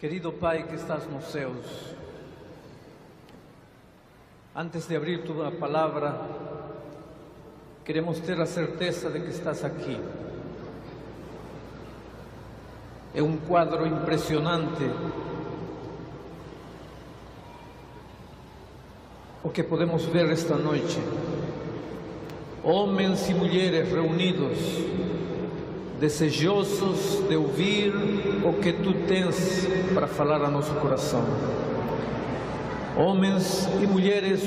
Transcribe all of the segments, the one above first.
Querido Pai que estás nos céus, antes de abrir tu palavra, queremos ter a certeza de que estás aqui. É um quadro impressionante o que podemos ver esta noite. Homens e mulheres reunidos, desejosos de ouvir o que tu tens para falar a nosso coração. Homens e mulheres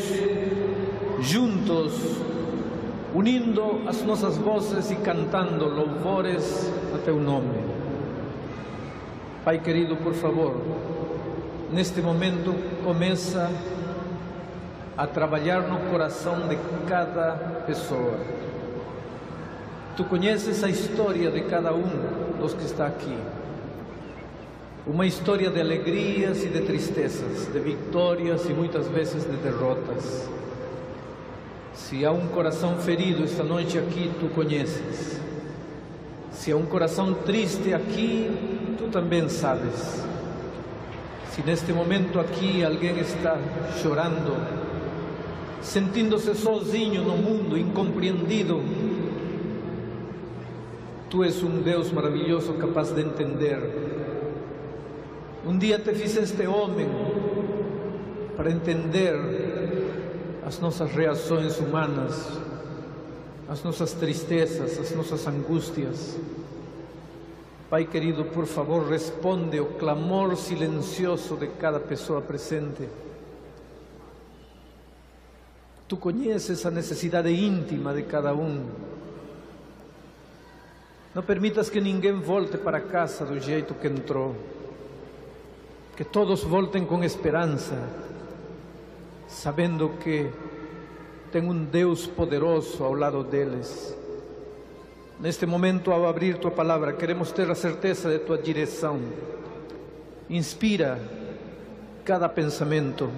juntos, unindo as nossas vozes e cantando louvores a teu nome. Pai querido, por favor, neste momento começa a trabalhar no coração de cada pessoa. Tu conheces a história de cada um dos que está aqui. Uma história de alegrias e de tristezas, de vitórias e muitas vezes de derrotas. Se há um coração ferido esta noite aqui, tu conheces. Se há um coração triste aqui, tu também sabes. Se neste momento aqui alguém está chorando, sentindo-se sozinho no mundo, incompreendido, tu és um Deus maravilhoso, capaz de entender. Um dia te fizeste homem para entender as nossas reações humanas, as nossas tristezas, as nossas angústias. Pai querido, por favor, responde ao clamor silencioso de cada pessoa presente. Tu conheces a necessidade íntima de cada um. Não permitas que ninguém volte para casa do jeito que entrou. Que todos voltem com esperança, sabendo que tem um Deus poderoso ao lado deles. Neste momento, ao abrir tua palavra, queremos ter a certeza de tua direção. Inspira cada pensamento,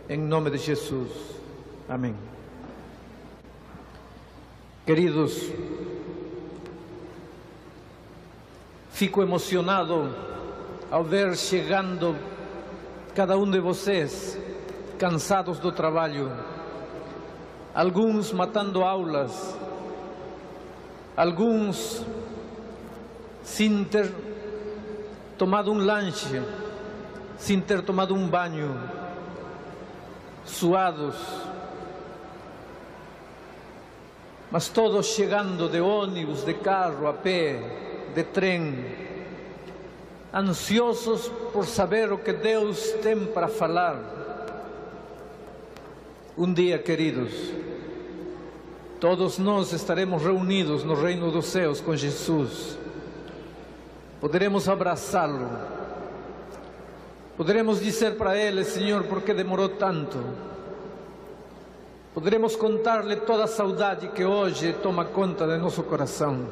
em nome de Jesus. Amém. Queridos, fico emocionado ao ver chegando cada um de vocês, cansados do trabalho, alguns matando aulas, alguns sem ter tomado um lanche, sem ter tomado um banho, suados, mas todos chegando de ônibus, de carro, a pé, de trem, ansiosos por saber o que Deus tem para falar. Um dia, queridos, todos nós estaremos reunidos no reino dos céus com Jesus. Poderemos abraçá-lo. Poderemos dizer para Ele: Senhor, por que demorou tanto? Poderemos contar-lhe toda a saudade que hoje toma conta de nosso coração.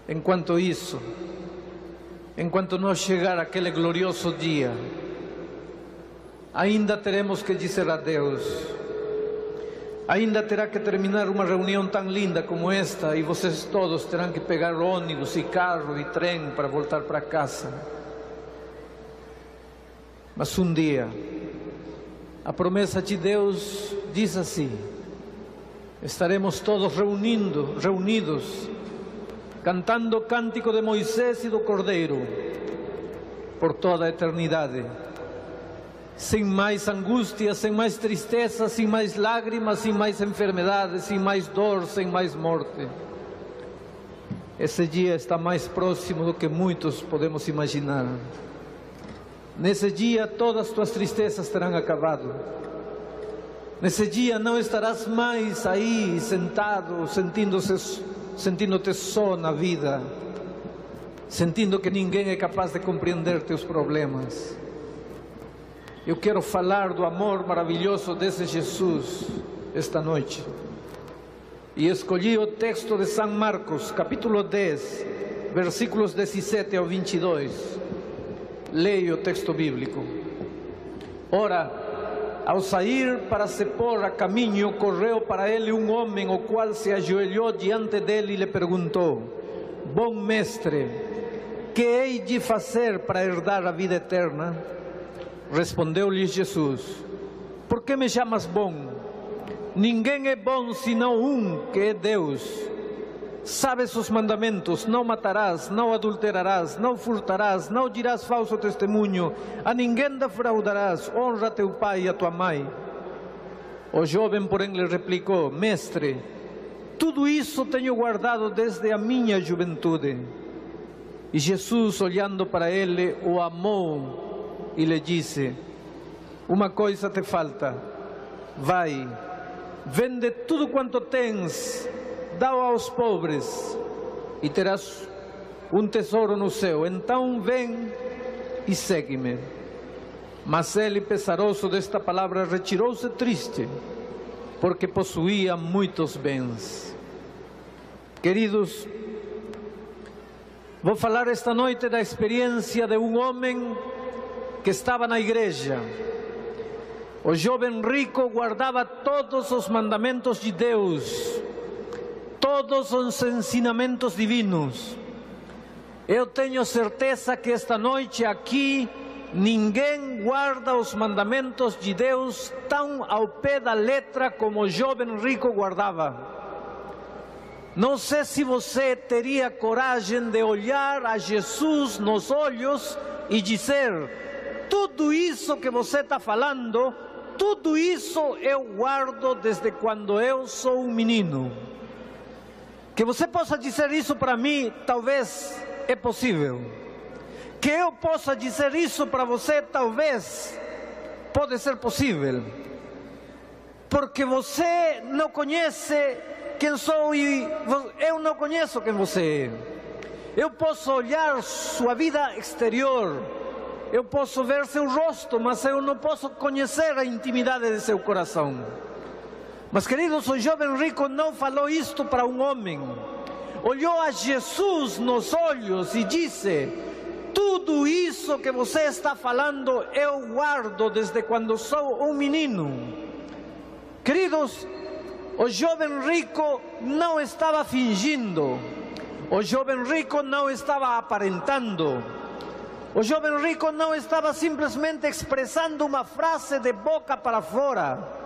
Enquanto isso, enquanto não chegar aquele glorioso dia, ainda teremos que dizer adeus. Ainda terá que terminar uma reunião tão linda como esta e vocês todos terão que pegar ônibus e carro e trem para voltar para casa. Mas um dia, a promessa de Deus diz assim: estaremos todos reunidos, cantando o cântico de Moisés e do Cordeiro, por toda a eternidade, sem mais angústia, sem mais tristeza, sem mais lágrimas, sem mais enfermidades, sem mais dor, sem mais morte. Esse dia está mais próximo do que muitos podemos imaginar. Nesse dia todas as tuas tristezas terão acabado. Nesse dia não estarás mais aí sentado, sentindo-te só na vida, sentindo que ninguém é capaz de compreender teus problemas. Eu quero falar do amor maravilhoso desse Jesus esta noite. E escolhi o texto de São Marcos, capítulo 10, versículos 17 ao 22. Leio o texto bíblico. Ora, ao sair para se pôr a caminho, correu para ele um homem, o qual se ajoelhou diante dele e lhe perguntou: Bom mestre, que hei de fazer para herdar a vida eterna? Respondeu-lhes Jesus: por que me chamas bom? Ninguém é bom senão um, que é Deus. Sabes os mandamentos: não matarás, não adulterarás, não furtarás, não dirás falso testemunho, a ninguém defraudarás, honra teu pai e a tua mãe. O jovem, porém, lhe replicou: mestre, tudo isso tenho guardado desde a minha juventude. E Jesus, olhando para ele, o amou e lhe disse: uma coisa te falta, vai, vende tudo quanto tens, dá-o aos pobres, e terás um tesouro no céu. Então vem e segue-me. Mas ele, pesaroso desta palavra, retirou-se triste, porque possuía muitos bens. Queridos, vou falar esta noite da experiência de um homem que estava na igreja. O jovem rico guardava todos os mandamentos de Deus, todos os ensinamentos divinos. Eu tenho certeza que esta noite aqui ninguém guarda os mandamentos de Deus tão ao pé da letra como o jovem rico guardava. Não sei se você teria coragem de olhar a Jesus nos olhos e dizer: tudo isso que você está falando, tudo isso eu guardo desde quando eu sou um menino. Que você possa dizer isso para mim, talvez é possível. Que eu possa dizer isso para você, talvez pode ser possível. Porque você não conhece quem sou e eu não conheço quem você é. Eu posso olhar sua vida exterior, eu posso ver seu rosto, mas eu não posso conhecer a intimidade de seu coração. Mas, queridos, o jovem rico não falou isto para um homem. Olhou a Jesus nos olhos e disse: tudo isso que você está falando eu guardo desde quando sou um menino. Queridos, o jovem rico não estava fingindo, o jovem rico não estava aparentando, o jovem rico não estava simplesmente expressando uma frase de boca para fora.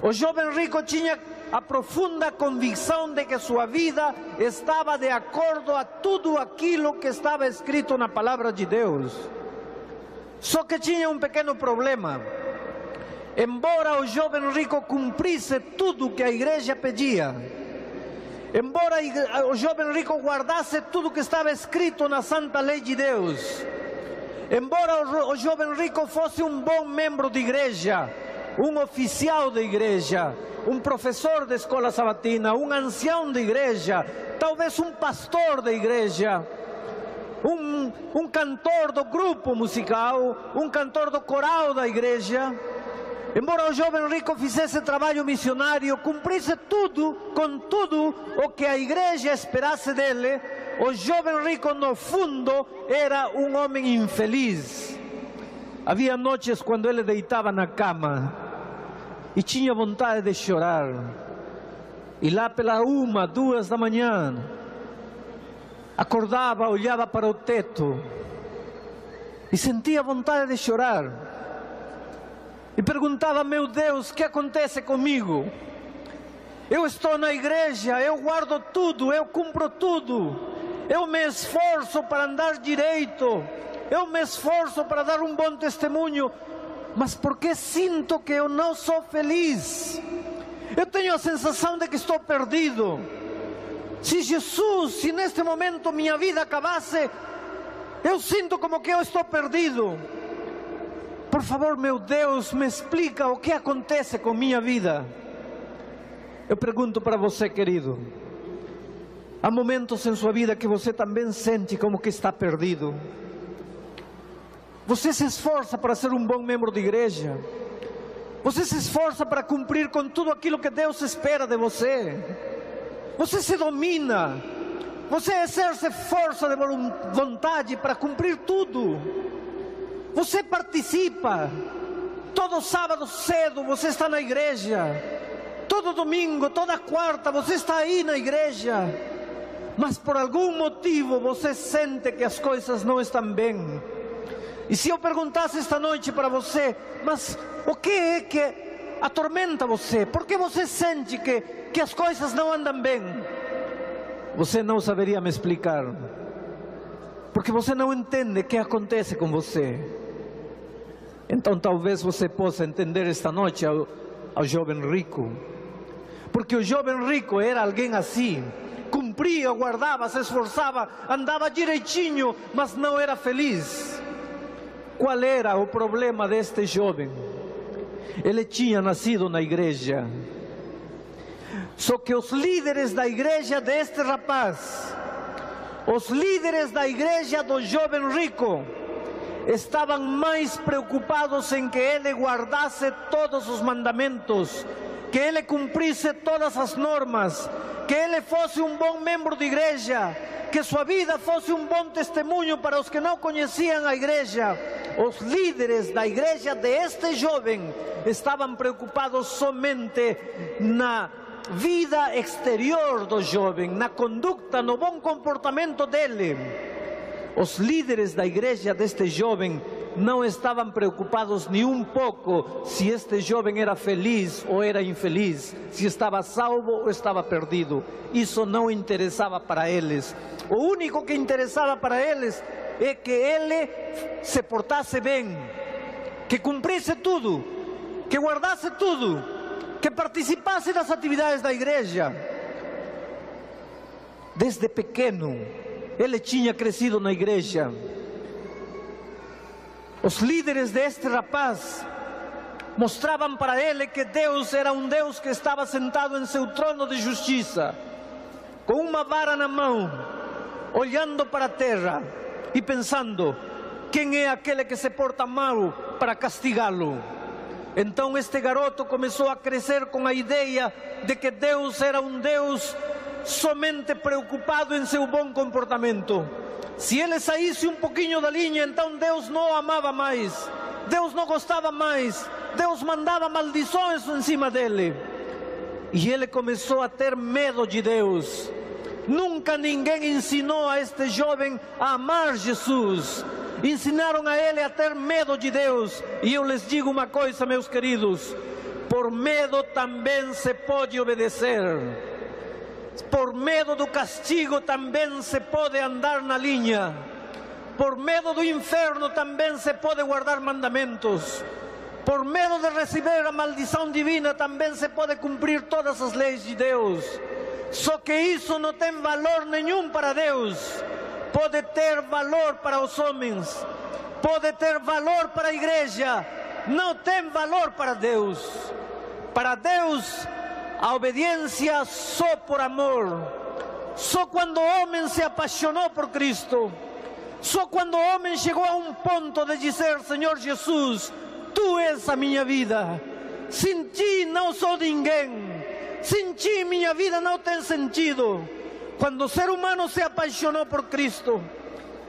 O jovem rico tinha a profunda convicção de que sua vida estava de acordo a tudo aquilo que estava escrito na palavra de Deus. Só que tinha um pequeno problema. Embora o jovem rico cumprisse tudo que a igreja pedia, embora o jovem rico guardasse tudo que estava escrito na santa lei de Deus, embora o jovem rico fosse um bom membro de igreja, um oficial de igreja, um professor de escola sabatina, um ancião de igreja, talvez um pastor de igreja, um cantor do grupo musical, um cantor do coral da igreja, embora o jovem rico fizesse trabalho missionário, cumprisse tudo, com tudo o que a igreja esperasse dele, o jovem rico no fundo era um homem infeliz. Havia noites quando ele deitava na cama e tinha vontade de chorar, e lá pela 1, 2 da manhã acordava, olhava para o teto e sentia vontade de chorar e perguntava: meu Deus, o que acontece comigo? Eu estou na igreja, eu guardo tudo, eu cumpro tudo, eu me esforço para andar direito, eu me esforço para dar um bom testemunho, mas por que sinto que eu não sou feliz? Eu tenho a sensação de que estou perdido. Se Jesus, se neste momento minha vida acabasse, eu sinto como que eu estou perdido. Por favor, meu Deus, me explica o que acontece com minha vida. Eu pergunto para você, querido, há momentos em sua vida que você também sente como que está perdido? Você se esforça para ser um bom membro de igreja, você se esforça para cumprir com tudo aquilo que Deus espera de você, você se domina, você exerce força de vontade para cumprir tudo, você participa, todo sábado cedo você está na igreja, todo domingo, toda quarta você está aí na igreja, mas por algum motivo você sente que as coisas não estão bem. E se eu perguntasse esta noite para você, mas o que é que atormenta você? Por que você sente que as coisas não andam bem? Você não saberia me explicar, porque você não entende o que acontece com você. Então talvez você possa entender esta noite ao jovem rico, porque o jovem rico era alguém assim, cumpria, guardava, se esforçava, andava direitinho, mas não era feliz. Qual era o problema deste jovem? Ele tinha nascido na igreja, só que os líderes da igreja deste rapaz, os líderes da igreja do jovem rico, estavam mais preocupados em que ele guardasse todos os mandamentos, que ele cumprisse todas as normas, que ele fosse um bom membro de igreja, que sua vida fosse um bom testemunho para os que não conheciam a igreja. Os líderes da igreja deste jovem estavam preocupados somente na vida exterior do jovem, na conduta, no bom comportamento dele. Os líderes da igreja deste jovem não estavam preocupados nem um pouco se este jovem era feliz ou era infeliz, se estava salvo ou estava perdido. Isso não interessava para eles. O único que interessava para eles é que ele se portasse bem, que cumprisse tudo, que guardasse tudo, que participasse das atividades da igreja. Desde pequeno ele tinha crescido na igreja. Os líderes deste rapaz mostravam para ele que Deus era um Deus que estava sentado em seu trono de justiça, com uma vara na mão, olhando para a terra e pensando: quem é aquele que se porta mal para castigá-lo? Então este garoto começou a crescer com a ideia de que Deus era um Deus somente preocupado em seu bom comportamento. Se ele saísse um pouquinho da linha, então Deus não o amava mais, Deus não gostava mais, Deus mandava maldições em cima dele. E ele começou a ter medo de Deus. Nunca ninguém ensinou a este jovem a amar Jesus. Ensinaram a ele a ter medo de Deus. E eu lhes digo uma coisa, meus queridos: por medo também se pode obedecer. Por medo do castigo também se pode andar na linha. Por medo do inferno também se pode guardar mandamentos. Por medo de receber a maldição divina também se pode cumprir todas as leis de Deus. Só que isso não tem valor nenhum para Deus. Pode ter valor para os homens, pode ter valor para a igreja, não tem valor para Deus. Para Deus, a obediência só por amor. Só quando o homem se apaixonou por Cristo, só quando o homem chegou a um ponto de dizer: Senhor Jesus, Tu és a minha vida, sem Ti não sou ninguém, sem Ti minha vida não tem sentido. Quando o ser humano se apaixonou por Cristo,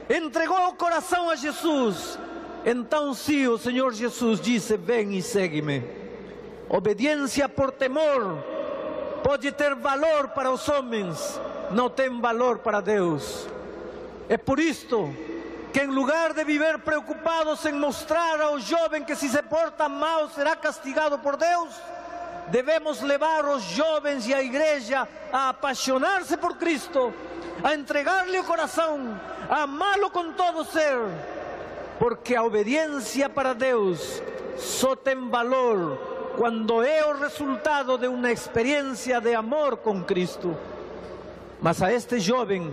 entregou o coração a Jesus, então sim, o Senhor Jesus disse: vem e segue-me. Obediência por temor pode ter valor para os homens, não tem valor para Deus. É por isto que, em lugar de viver preocupados em mostrar ao jovem que se porta mal será castigado por Deus, devemos levar os jovens e a igreja a apaixonar-se por Cristo, a entregar-lhe o coração, a amá-lo com todo o ser, porque a obediência para Deus só tem valor quando é o resultado de uma experiência de amor com Cristo. Mas a este jovem,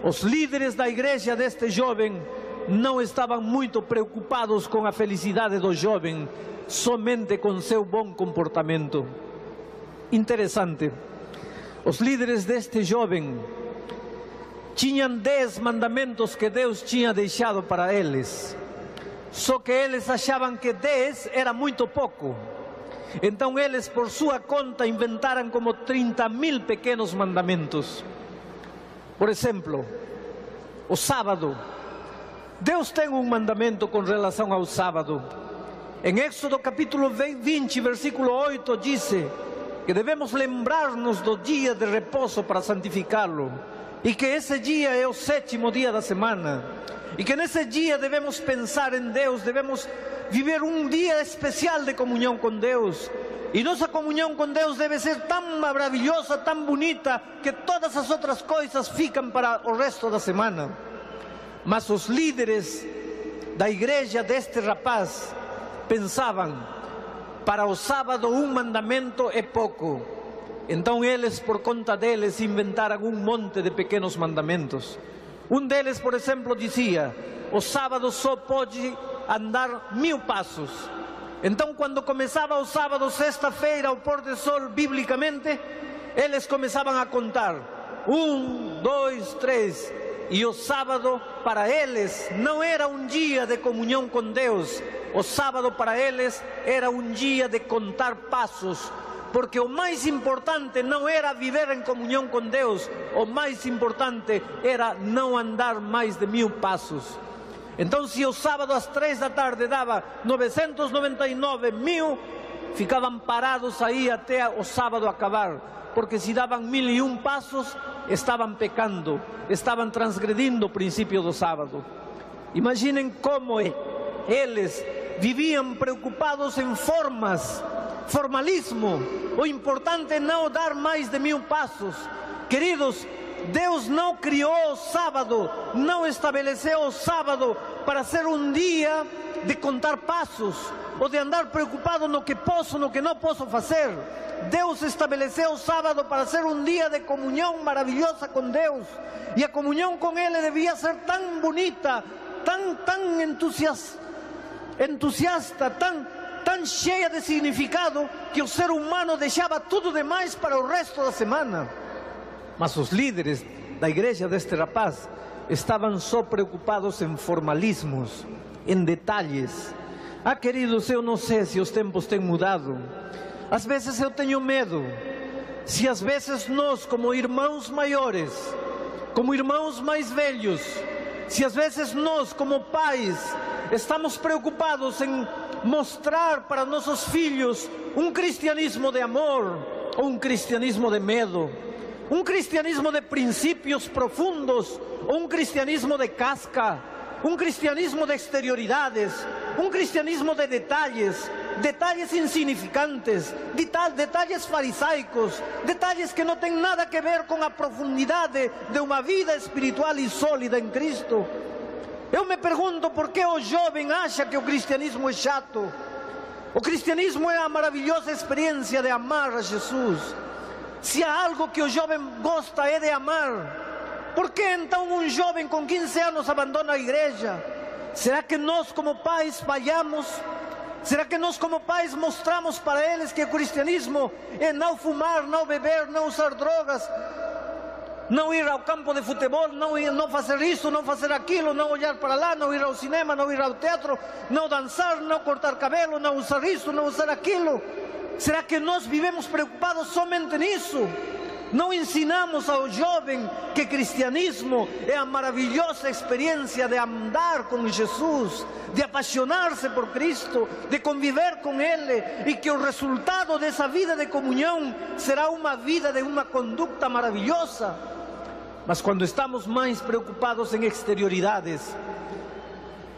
os líderes da igreja deste jovem não estavam muito preocupados com a felicidade do jovem, somente com seu bom comportamento. Interessante, os líderes deste jovem tinham 10 mandamentos que Deus tinha deixado para eles, só que eles achavam que 10 era muito pouco. Então eles, por sua conta, inventaram como 30.000 pequenos mandamentos. Por exemplo, o sábado. Deus tem um mandamento com relação ao sábado. Em Éxodo capítulo 20, versículo 8, diz que devemos lembrar-nos do dia de repouso para santificá-lo. e que esse dia é o 7º dia da semana, e que nesse dia devemos pensar em Deus, devemos viver um dia especial de comunhão com Deus. E nossa comunhão com Deus deve ser tão maravilhosa, tão bonita, que todas as outras coisas ficam para o resto da semana. Mas os líderes da igreja deste rapaz pensavam: para o sábado um mandamento é pouco. Então eles, por conta deles, inventaram um monte de pequenos mandamentos. Um deles, por exemplo, dizia: o sábado só pode andar 1000 passos. Então, quando começava o sábado, sexta-feira, ao pôr do sol, biblicamente, eles começavam a contar: 1, 2, 3. E o sábado, para eles, não era um dia de comunhão com Deus. O sábado, para eles, era um dia de contar passos. Porque o mais importante não era viver em comunhão com Deus. O mais importante era não andar mais de 1000 passos. Então, se o sábado às 3 da tarde dava 999.000, ficavam parados aí até o sábado acabar. Porque se davam 1001 passos, estavam pecando, estavam transgredindo o princípio do sábado. Imaginem como eles viviam preocupados em formalismo. O importante é não dar mais de 1000 passos. Queridos, Deus não criou o sábado, não estabeleceu o sábado para ser um dia de contar passos, ou de andar preocupado no que posso, no que não posso fazer. Deus estabeleceu o sábado para ser um dia de comunhão maravilhosa com Deus. E a comunhão com Ele devia ser tão bonita, tão entusiasta, tão cheia de significado, que o ser humano deixava tudo demais para o resto da semana. Mas os líderes da igreja deste rapaz estavam só preocupados em formalismos, em detalhes. Queridos, eu não sei se os tempos têm mudado. Às vezes eu tenho medo, se às vezes nós, como irmãos maiores, como irmãos mais velhos, se às vezes nós, como pais, estamos preocupados em mostrar para nossos filhos um cristianismo de amor ou um cristianismo de medo, um cristianismo de princípios profundos ou um cristianismo de casca, um cristianismo de exterioridades, um cristianismo de detalles insignificantes, detalles farisaicos, detalles que não têm nada a ver com a profundidade de uma vida espiritual e sólida em Cristo. Eu me pergunto por que o jovem acha que o cristianismo é chato. O cristianismo é a maravilhosa experiência de amar a Jesus. Se há algo que o jovem gosta é de amar, por que então um jovem com 15 anos abandona a igreja? Será que nós como pais falhamos? Será que nós como pais mostramos para eles que o cristianismo é não fumar, não beber, não usar drogas, não ir ao campo de futebol, não fazer isso, não fazer aquilo, não olhar para lá, não ir ao cinema, não ir ao teatro, não dançar, não cortar cabelo, não usar isso, não usar aquilo? Será que nós vivemos preocupados somente nisso? Não ensinamos ao jovem que cristianismo é a maravilhosa experiência de andar com Jesus, de apaixonar-se por Cristo, de conviver com Ele, e que o resultado dessa vida de comunhão será uma vida de uma conduta maravilhosa. Mas quando estamos mais preocupados em exterioridades,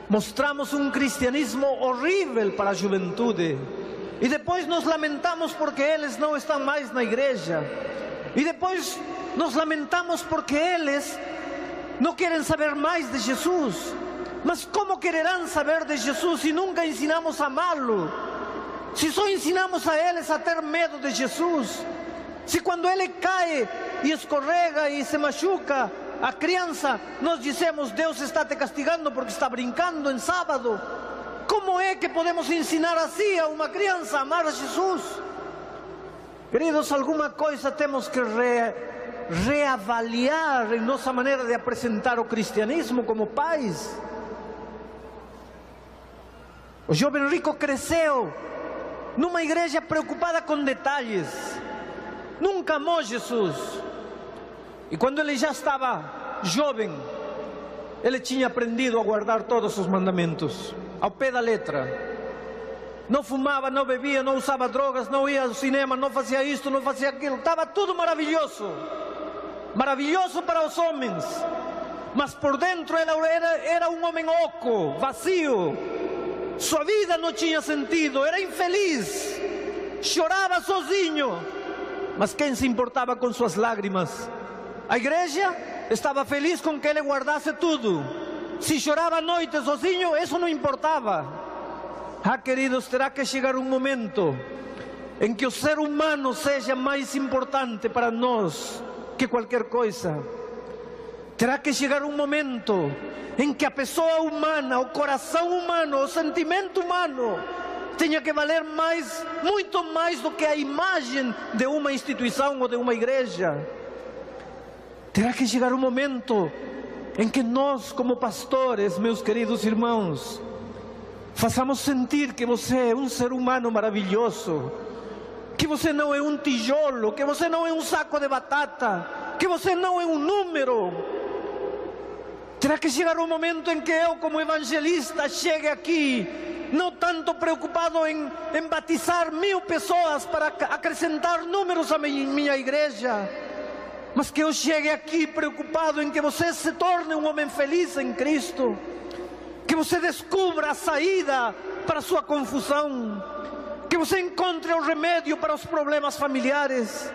mostramos um cristianismo horrível para a juventude, e depois nos lamentamos porque eles não estão mais na igreja. E depois nos lamentamos porque eles não querem saber mais de Jesus. Mas como quererão saber de Jesus se nunca ensinamos a amá-lo? Se só ensinamos a eles a ter medo de Jesus? Se quando ele cai e escorrega e se machuca, a criança, nós dizemos: Deus está te castigando porque está brincando em sábado. Como é que podemos ensinar assim a uma criança a amar a Jesus? Queridos, alguma coisa temos que reavaliar em nossa maneira de apresentar o cristianismo como pais. O jovem rico cresceu numa igreja preocupada com detalhes, nunca amou Jesus. E quando ele já estava jovem, ele tinha aprendido a guardar todos os mandamentos, ao pé da letra. Não fumava, não bebia, não usava drogas, não ia ao cinema, não fazia isto, não fazia aquilo. Estava tudo maravilhoso. maravilhoso para os homens, mas por dentro era um homem oco, vazio. Sua vida não tinha sentido, era infeliz, chorava sozinho. Mas quem se importava com suas lágrimas? A igreja estava feliz com que ele guardasse tudo. Se chorava à noite sozinho, isso não importava. Ah, queridos, terá que chegar um momento em que o ser humano seja mais importante para nós que qualquer coisa. Terá que chegar um momento em que a pessoa humana, o coração humano, o sentimento humano tenha que valer mais, muito mais do que a imagem de uma instituição ou de uma igreja. Terá que chegar um momento em que nós, como pastores, meus queridos irmãos, façamos sentir que você é um ser humano maravilhoso, que você não é um tijolo, que você não é um saco de batata, que você não é um número. Terá que chegar um momento em que eu, como evangelista, chegue aqui, não tanto preocupado em batizar 1000 pessoas para acrescentar números à minha igreja, mas que eu chegue aqui preocupado em que você se torne um homem feliz em Cristo, que você descubra a saída para a sua confusão, que você encontre o remédio para os problemas familiares,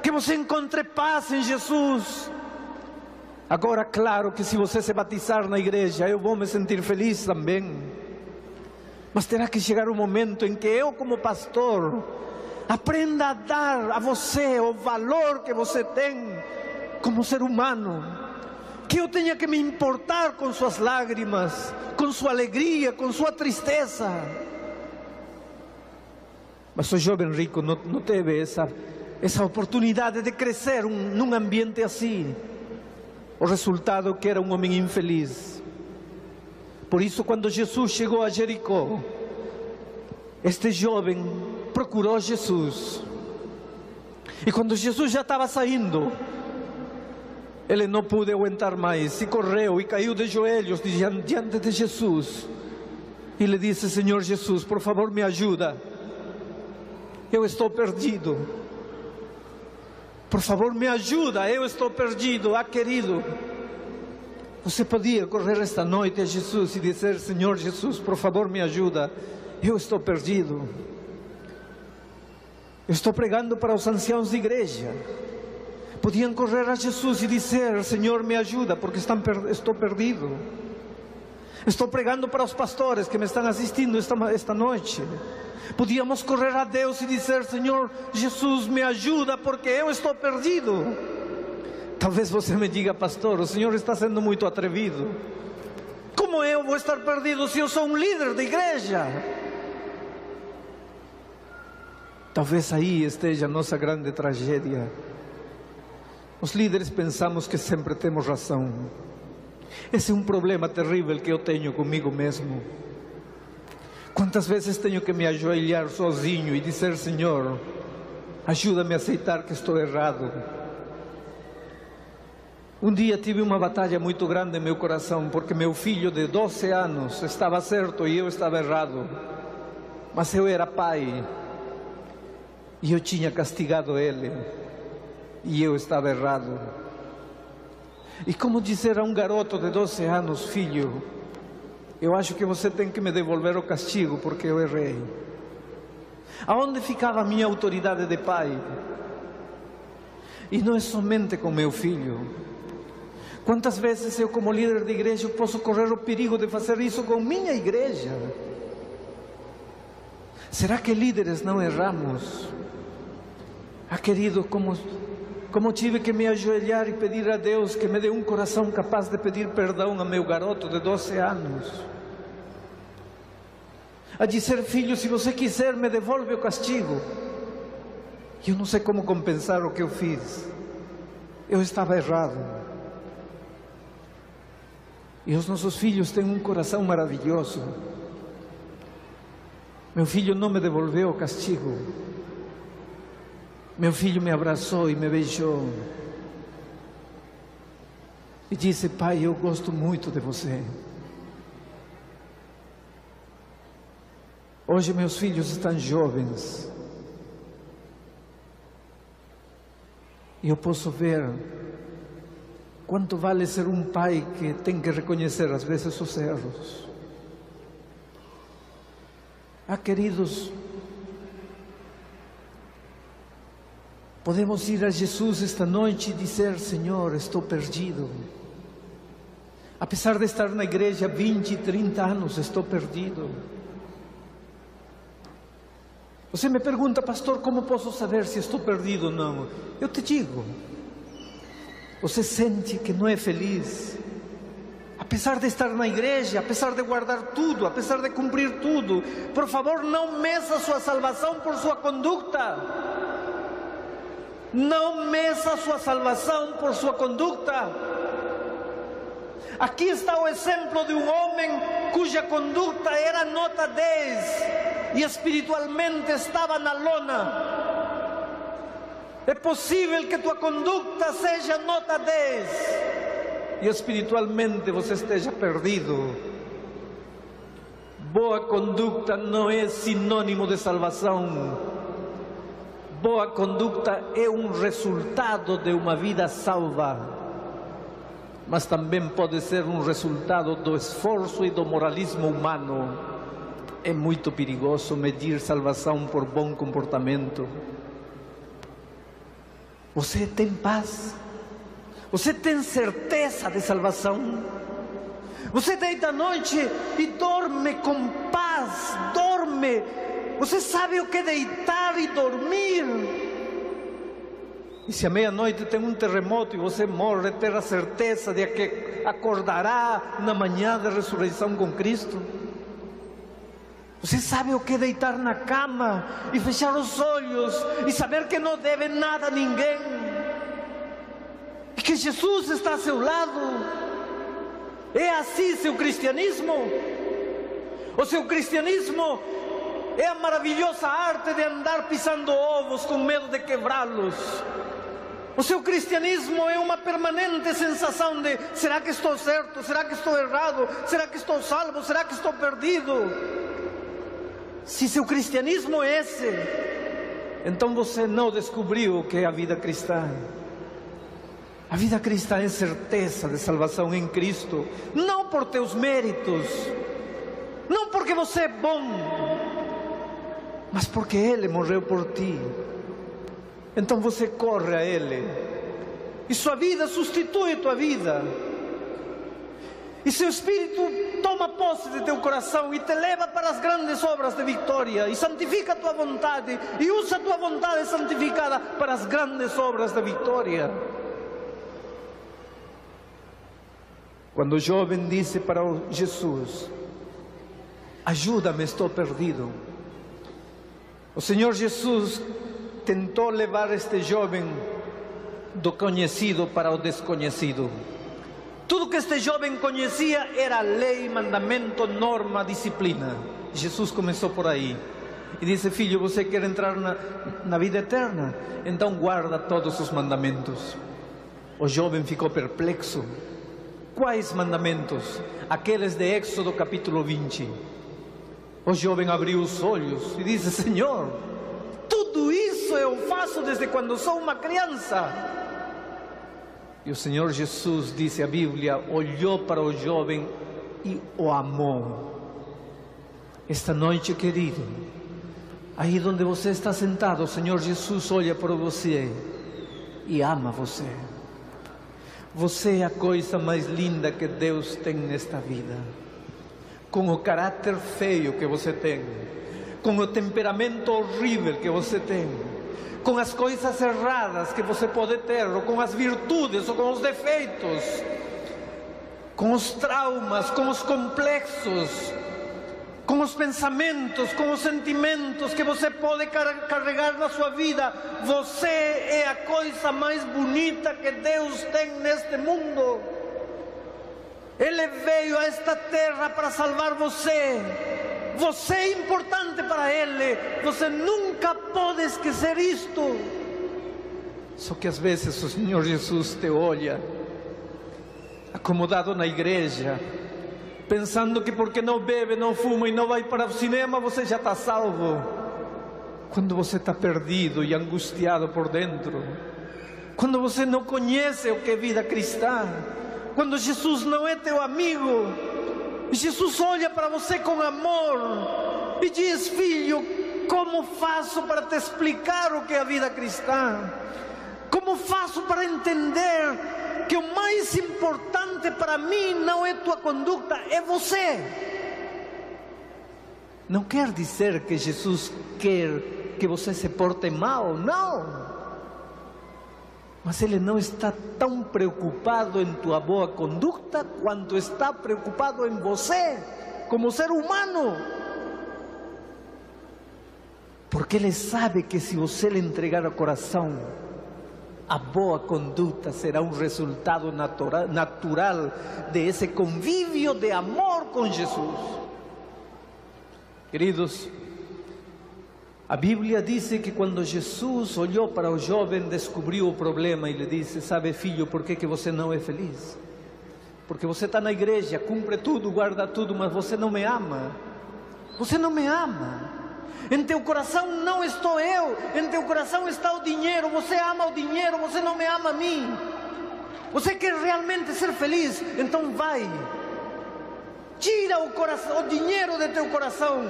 que você encontre paz em Jesus. Agora, claro que se você se batizar na igreja, eu vou me sentir feliz também. Mas terá que chegar um momento em que eu, como pastor, aprenda a dar a você o valor que você tem como ser humano. Que eu tenha que me importar com suas lágrimas, com sua alegria, com sua tristeza. Mas o jovem rico não teve essa oportunidade de crescer num ambiente assim. O resultado que era um homem infeliz. Por isso, quando Jesus chegou a Jericó, este jovem procurou Jesus. E quando Jesus já estava saindo, ele não pôde aguentar mais, e correu e caiu de joelhos diante de Jesus. E lhe disse: Senhor Jesus, por favor me ajuda, eu estou perdido. Por favor me ajuda, eu estou perdido. Ah, querido, você podia correr esta noite a Jesus e dizer: Senhor Jesus, por favor me ajuda, eu estou perdido. Eu estou pregando para os anciãos de igreja. Podiam correr a Jesus e dizer: Senhor me ajuda, porque estou perdido. Estou pregando para os pastores que me estão assistindo esta noite. Podíamos correr a Deus e dizer: Senhor Jesus, me ajuda, porque eu estou perdido. Talvez você me diga: pastor, o senhor está sendo muito atrevido. Como eu vou estar perdido se eu sou um líder de igreja? Talvez aí esteja a nossa grande tragédia. Os líderes pensamos que sempre temos razão. Esse é um problema terrível que eu tenho comigo mesmo. Quantas vezes tenho que me ajoelhar sozinho e dizer: Senhor, ajuda-me a aceitar que estou errado. Um dia tive uma batalha muito grande em meu coração, porque meu filho de 12 anos estava certo e eu estava errado. Mas eu era pai e eu tinha castigado ele e eu estava errado. E como dizer a um garoto de 12 anos: filho, eu acho que você tem que me devolver o castigo porque eu errei. Aonde ficava a minha autoridade de pai? E não é somente com meu filho. Quantas vezes eu, como líder de igreja, posso correr o perigo de fazer isso com minha igreja? Será que líderes não erramos? Ah, querido, como tive que me ajoelhar e pedir a Deus que me dê um coração capaz de pedir perdão a meu garoto de 12 anos. A dizer: filho, se você quiser, me devolve o castigo. Eu não sei como compensar o que eu fiz. Eu estava errado. E os nossos filhos têm um coração maravilhoso. Meu filho não me devolveu o castigo. Meu filho me abraçou e me beijou e disse: pai, eu gosto muito de você. Hoje meus filhos estão jovens e eu posso ver Quanto vale ser um pai que tem que reconhecer às vezes os erros? Queridos, podemos ir a Jesus esta noite e dizer: Senhor, estou perdido. Apesar de estar na igreja 20, 30 anos, estou perdido. Você me pergunta: pastor, como posso saber se estou perdido ou não? Eu te digo, você sente que não é feliz, apesar de estar na igreja, apesar de guardar tudo, apesar de cumprir tudo. Por favor, não meça sua salvação por sua conduta. Não meça sua salvação por sua conduta. Aqui está o exemplo de um homem cuja conduta era nota 10 e espiritualmente estava na lona. É possível que tua conduta seja nota 10 e espiritualmente você esteja perdido. Boa conduta não é sinônimo de salvação. Boa conduta é um resultado de uma vida salva, mas também pode ser um resultado do esforço e do moralismo humano. É muito perigoso medir salvação por bom comportamento. Você tem paz? Você tem certeza de salvação? Você deita à noite e dorme com paz, dorme. Você sabe o que é deitar e dormir. E se à meia-noite tem um terremoto e você morre, ter a certeza de que acordará na manhã da ressurreição com Cristo. Você sabe o que é deitar na cama e fechar os olhos e saber que não deve nada a ninguém e que Jesus está a seu lado. É assim seu cristianismo? O seu cristianismo é a maravilhosa arte de andar pisando ovos com medo de quebrá-los? O seu cristianismo é uma permanente sensação de: será que estou certo? Será que estou errado? Será que estou salvo? Será que estou perdido? Se seu cristianismo é esse, então você não descobriu o que é a vida cristã. A vida cristã é certeza de salvação em Cristo, não por teus méritos, não porque você é bom, mas porque Ele morreu por ti. Então você corre a Ele e sua vida substitui tua vida. E seu Espírito toma posse de teu coração e te leva para as grandes obras de vitória e santifica a tua vontade e usa a tua vontade santificada para as grandes obras de vitória. Quando o jovem disse para Jesus: ajuda-me, estou perdido, o Senhor Jesus tentou levar este jovem do conhecido para o desconhecido. Tudo que este jovem conhecia era lei, mandamento, norma, disciplina. Jesus começou por aí e disse: filho, você quer entrar na vida eterna? Então guarda todos os mandamentos. O jovem ficou perplexo. Quais mandamentos? Aqueles de Êxodo capítulo 20. O jovem abriu os olhos e disse: Senhor, tudo isso eu faço desde quando sou uma criança. E o Senhor Jesus, disse a Bíblia, olhou para o jovem e o amou. Esta noite, querido, aí onde você está sentado, o Senhor Jesus olha para você e ama você. Você é a coisa mais linda que Deus tem nesta vida. Com o caráter feio que você tem, com o temperamento horrível que você tem, com as coisas erradas que você pode ter, ou com as virtudes, ou com os defeitos, com os traumas, com os complexos, com os pensamentos, com os sentimentos que você pode carregar na sua vida. Você é a coisa mais bonita que Deus tem neste mundo. Ele veio a esta terra para salvar você. Você é importante para Ele. Você nunca pode esquecer isto. Só que às vezes o Senhor Jesus te olha acomodado na igreja, pensando que porque não bebe, não fuma e não vai para o cinema, você já está salvo. Quando você está perdido e angustiado por dentro, quando você não conhece o que é vida cristã, quando Jesus não é teu amigo, Jesus olha para você com amor e diz: filho, como faço para te explicar o que é a vida cristã? Como faço para entender que o mais importante para mim não é tua conduta, é você? Não quer dizer que Jesus quer que você se porte mal, não. Mas Ele não está tão preocupado em tua boa conduta quanto está preocupado em você, como ser humano. Porque Ele sabe que se você lhe entregar o coração, a boa conduta será um resultado natural de esse convívio de amor com Jesus. Queridos, a Bíblia diz que quando Jesus olhou para o jovem, descobriu o problema e lhe disse: sabe, filho, por que você não é feliz? Porque você está na igreja, cumpre tudo, guarda tudo, mas você não me ama. Você não me ama. Em teu coração não estou eu, em teu coração está o dinheiro. Você ama o dinheiro, você não me ama a mim. Você quer realmente ser feliz? Então vai, tira o dinheiro de teu coração.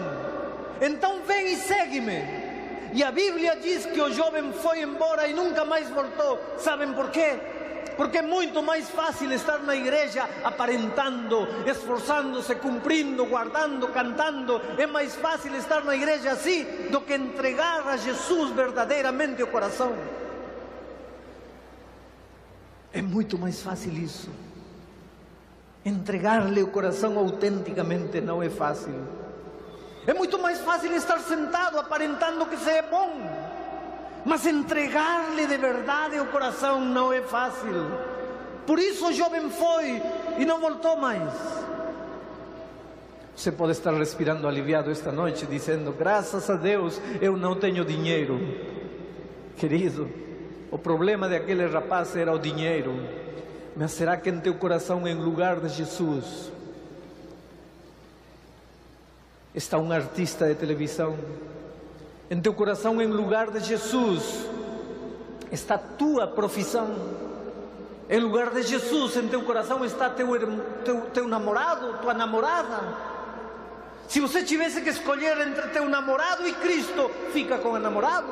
Então vem e segue-me. E a Bíblia diz que o jovem foi embora e nunca mais voltou. Sabem por quê? Porque é muito mais fácil estar na igreja aparentando, esforçando-se, cumprindo, guardando, cantando. É mais fácil estar na igreja assim do que entregar a Jesus verdadeiramente o coração. É muito mais fácil isso. Entregar-lhe o coração autenticamente não é fácil. É muito mais fácil estar sentado aparentando que você é bom, mas entregar-lhe de verdade o coração não é fácil. Por isso o jovem foi e não voltou mais. Você pode estar respirando aliviado esta noite, dizendo: graças a Deus eu não tenho dinheiro. Querido, o problema daquele rapaz era o dinheiro. Mas será que em teu coração, em lugar de Jesus, está um artista de televisão? Em teu coração, em lugar de Jesus, está tua profissão? Em lugar de Jesus, em teu coração está teu namorado, tua namorada? Se você tivesse que escolher entre teu namorado e Cristo, fica com o namorado.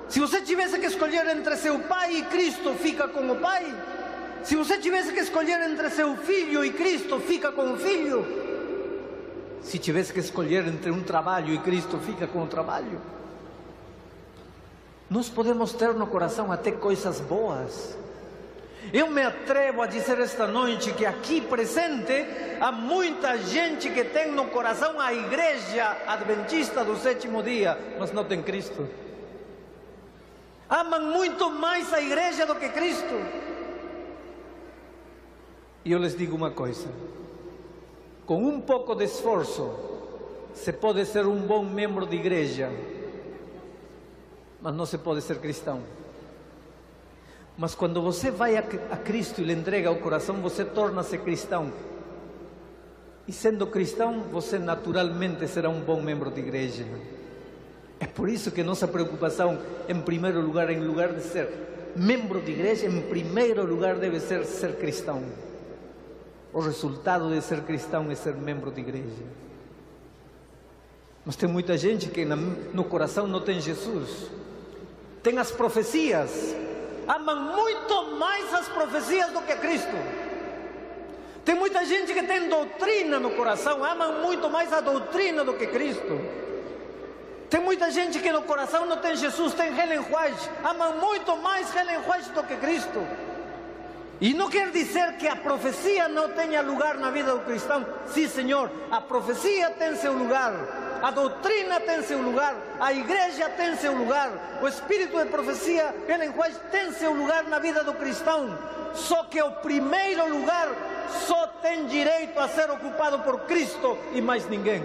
Se você tivesse que escolher entre seu pai e Cristo, fica com o pai. Se você tivesse que escolher entre seu filho e Cristo, fica com o filho. Se tivesse que escolher entre um trabalho e Cristo, fica com o trabalho. Nós podemos ter no coração até coisas boas. Eu me atrevo a dizer esta noite que aqui presente há muita gente que tem no coração a igreja adventista do sétimo dia, mas não tem Cristo. Amam muito mais a igreja do que Cristo. E eu lhes digo uma coisa: com um pouco de esforço, se pode ser um bom membro de igreja, mas não se pode ser cristão. Mas quando você vai a Cristo e lhe entrega o coração, você torna-se cristão. E sendo cristão, você naturalmente será um bom membro de igreja. É por isso que nossa preocupação, em primeiro lugar, em lugar de ser membro de igreja, em primeiro lugar deve ser ser cristão. O resultado de ser cristão é ser membro de igreja. Mas tem muita gente que no coração não tem Jesus. Tem as profecias, amam muito mais as profecias do que Cristo. Tem muita gente que tem doutrina no coração, amam muito mais a doutrina do que Cristo. Tem muita gente que no coração não tem Jesus, tem Ellen White, amam muito mais Ellen White do que Cristo. E não quer dizer que a profecia não tenha lugar na vida do cristão. Sim, Senhor, a profecia tem seu lugar, a doutrina tem seu lugar, a igreja tem seu lugar, o espírito de profecia, Ellen White, tem seu lugar na vida do cristão. Só que o primeiro lugar só tem direito a ser ocupado por Cristo e mais ninguém.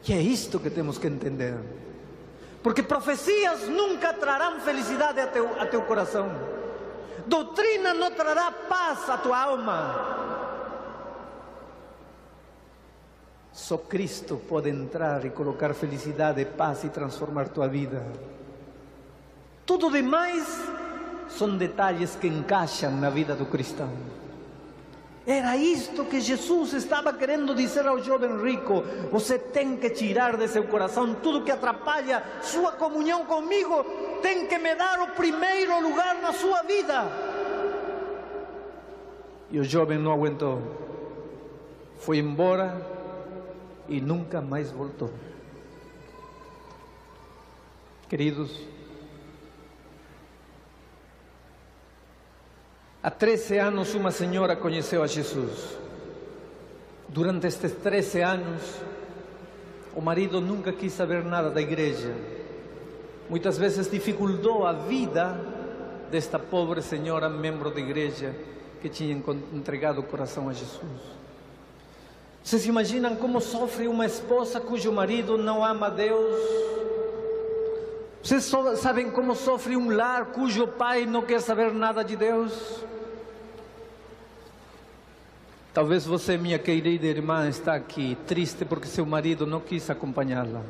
E é isto que temos que entender. Porque profecias nunca trarão felicidade a teu coração. Doutrina não trará paz à tua alma. Só Cristo pode entrar e colocar felicidade, paz e transformar tua vida. Tudo demais são detalhes que encaixam na vida do cristão. Era isto que Jesus estava querendo dizer ao jovem rico: você tem que tirar de seu coração tudo que atrapalha sua comunhão comigo, tem que me dar o primeiro lugar na sua vida. E o jovem não aguentou, foi embora e nunca mais voltou. Queridos, há 13 anos uma senhora conheceu a Jesus. Durante estes 13 anos, o marido nunca quis saber nada da igreja. Muitas vezes dificultou a vida desta pobre senhora, membro da igreja, que tinha entregado o coração a Jesus. Vocês imaginam como sofre uma esposa cujo marido não ama a Deus? Vocês sabem como sofre um lar cujo pai não quer saber nada de Deus? Talvez você, minha querida irmã, está aqui triste porque seu marido não quis acompanhá-la.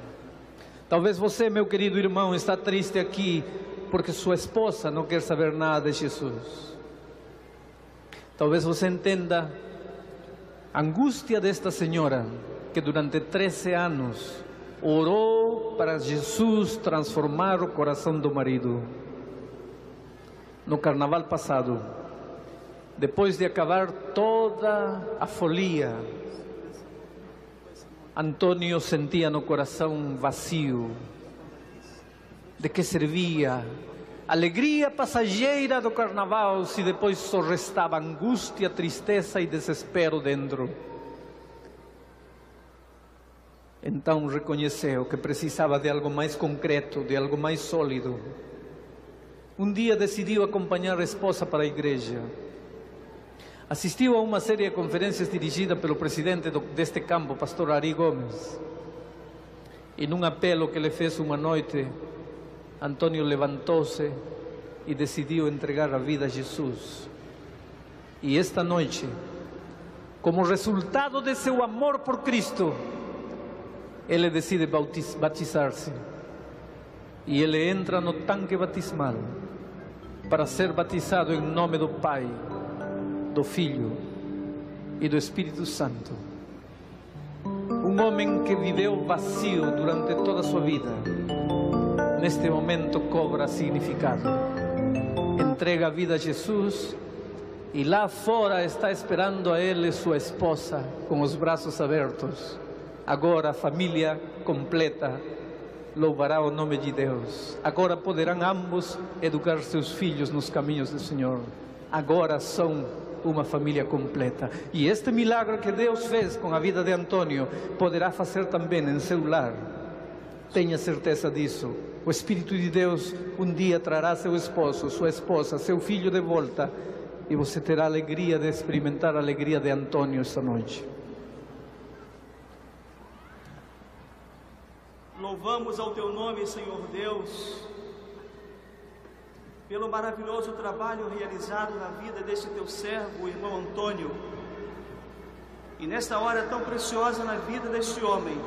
Talvez você, meu querido irmão, está triste aqui porque sua esposa não quer saber nada de Jesus. Talvez você entenda a angústia desta senhora que durante 13 anos orou para Jesus transformar o coração do marido. No carnaval passado, depois de acabar toda a folia, Antônio sentia no coração vazio. De que servia a alegria passageira do carnaval se depois só restava angústia, tristeza e desespero dentro? Então reconheceu que precisava de algo mais concreto, de algo mais sólido. Um dia decidiu acompanhar a esposa para a igreja. Assistiu a uma série de conferências dirigida pelo presidente deste campo, pastor Ari Gomes. E num apelo que lhe fez uma noite, Antônio levantou-se e decidiu entregar a vida a Jesus. E esta noite, como resultado de seu amor por Cristo, ele decide batizar-se. E ele entra no tanque batismal para ser batizado em nome do Pai, do Filho e do Espírito Santo. Um homem que viveu vazio durante toda a sua vida, neste momento cobra significado. Entrega a vida a Jesus e lá fora está esperando a ele sua esposa com os braços abertos. Agora a família completa louvará o nome de Deus. Agora poderão ambos educar seus filhos nos caminhos do Senhor. Agora são uma família completa. E este milagre que Deus fez com a vida de Antônio poderá fazer também em seu lar. Tenha certeza disso. O Espírito de Deus um dia trará seu esposo, sua esposa, seu filho de volta, e você terá a alegria de experimentar a alegria de Antônio esta noite. Louvamos ao Teu nome, Senhor Deus, pelo maravilhoso trabalho realizado na vida deste Teu servo, o irmão Antônio. E nesta hora tão preciosa na vida deste homem,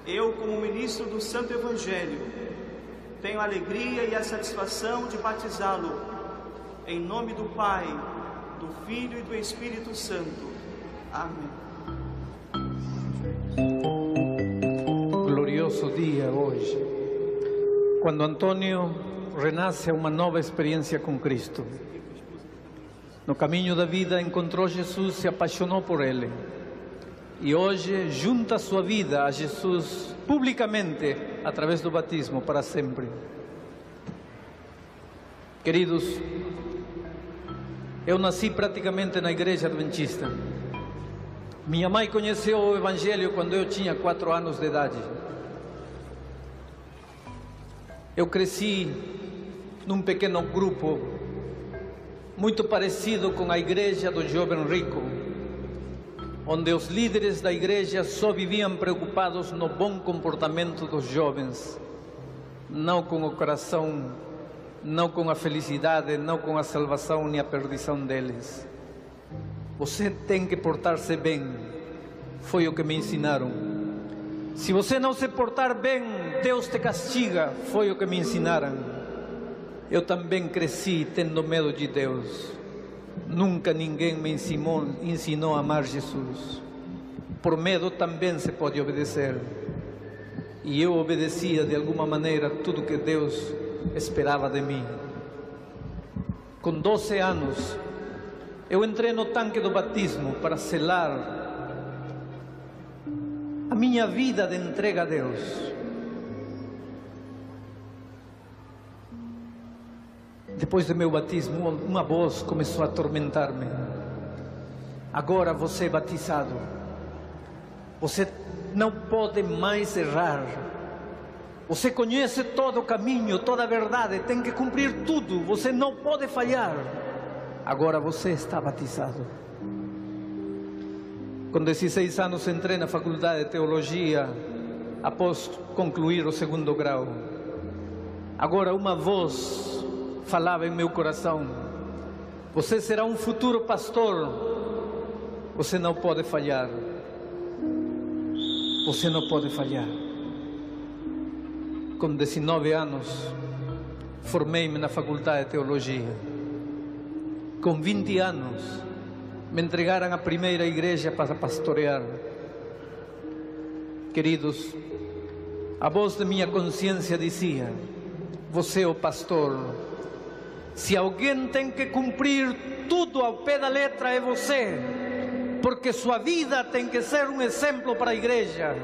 eu, como ministro do Santo Evangelho, tenho a alegria e a satisfação de batizá-lo em nome do Pai, do Filho e do Espírito Santo. Amém. Glorioso dia hoje, quando Antônio renasce a uma nova experiência com Cristo. No caminho da vida encontrou Jesus, se apaixonou por Ele. E hoje junta sua vida a Jesus publicamente, através do batismo, para sempre. Queridos, eu nasci praticamente na igreja adventista. Minha mãe conheceu o Evangelho quando eu tinha 4 anos de idade. Eu cresci num pequeno grupo, muito parecido com a igreja do jovem rico, onde os líderes da igreja só viviam preocupados no bom comportamento dos jovens, não com o coração, não com a felicidade, não com a salvação nem a perdição deles. Você tem que portar-se bem, foi o que me ensinaram. Se você não se portar bem, Deus te castiga, foi o que me ensinaram. Eu também cresci tendo medo de Deus. Nunca ninguém me ensinou a amar Jesus. Por medo também se pode obedecer. E eu obedecia de alguma maneira tudo que Deus esperava de mim. Com 12 anos, eu entrei no tanque do batismo para selar a minha vida de entrega a Deus. Depois do meu batismo, uma voz começou a atormentar-me. Agora você é batizado. Você não pode mais errar. Você conhece todo o caminho, toda a verdade, tem que cumprir tudo. Você não pode falhar. Agora você está batizado. Com 16 anos entrei na faculdade de teologia, após concluir o 2º grau. Agora uma voz falava em meu coração: você será um futuro pastor. Você não pode falhar. Você não pode falhar. Com 19 anos, formei-me na faculdade de teologia. Com 20 anos, me entregaram à primeira igreja para pastorear. Queridos, a voz de minha consciência dizia: você é o pastor. Se alguém tem que cumprir tudo ao pé da letra, é você, porque sua vida tem que ser um exemplo para a igreja.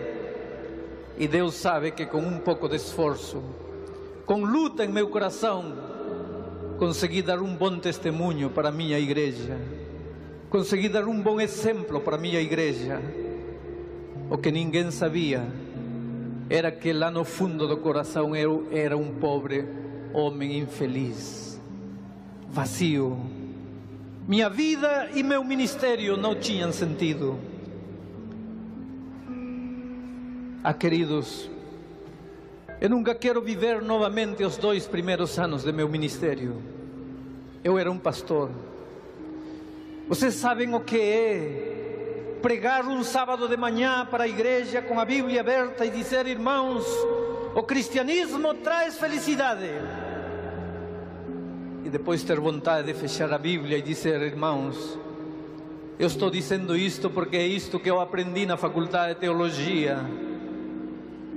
E Deus sabe que com um pouco de esforço, com luta em meu coração, consegui dar um bom testemunho para a minha igreja. Consegui dar um bom exemplo para a minha igreja. O que ninguém sabia era que lá no fundo do coração eu era um pobre homem infeliz, vazio. Minha vida e meu ministério não tinham sentido. Queridos, eu nunca quero viver novamente os 2 primeiros anos de meu ministério. Eu era um pastor. Vocês sabem o que é pregar um sábado de manhã para a igreja com a Bíblia aberta e dizer: irmãos, o cristianismo traz felicidade. E depois ter vontade de fechar a Bíblia e dizer: irmãos, eu estou dizendo isto porque é isto que eu aprendi na faculdade de teologia.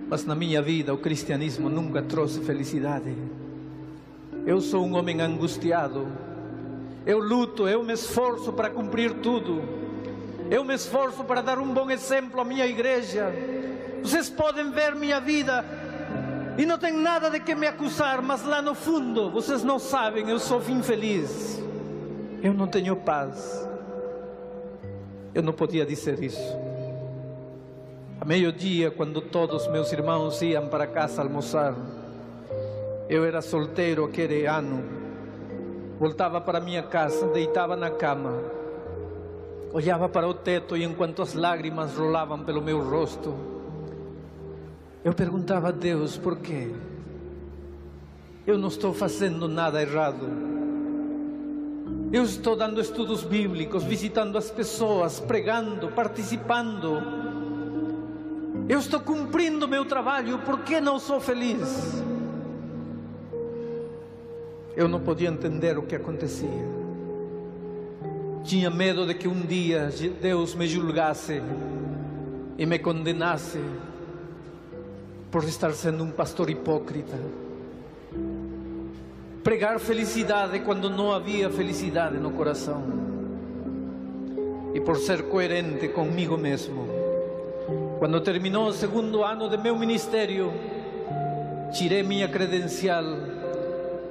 Mas na minha vida o cristianismo nunca trouxe felicidade. Eu sou um homem angustiado. Eu luto, eu me esforço para cumprir tudo. Eu me esforço para dar um bom exemplo à minha igreja. Vocês podem ver minha vida e não tem nada de que me acusar, mas lá no fundo, vocês não sabem, eu sou infeliz. Eu não tenho paz. Eu não podia dizer isso. A meio-dia, quando todos meus irmãos iam para casa almoçar, eu era solteiro aquele ano. Voltava para minha casa, deitava na cama, olhava para o teto e enquanto as lágrimas rolavam pelo meu rosto, eu perguntava a Deus: por quê? Eu não estou fazendo nada errado. Eu estou dando estudos bíblicos, visitando as pessoas, pregando, participando. Eu estou cumprindo meu trabalho, por que não sou feliz? Eu não podia entender o que acontecia. Tinha medo de que um dia Deus me julgasse e me condenasse por estar sendo um pastor hipócrita. Pregar felicidade quando não havia felicidade no coração. E por ser coerente comigo mesmo, quando terminou o 2º ano de meu ministério, tirei minha credencial,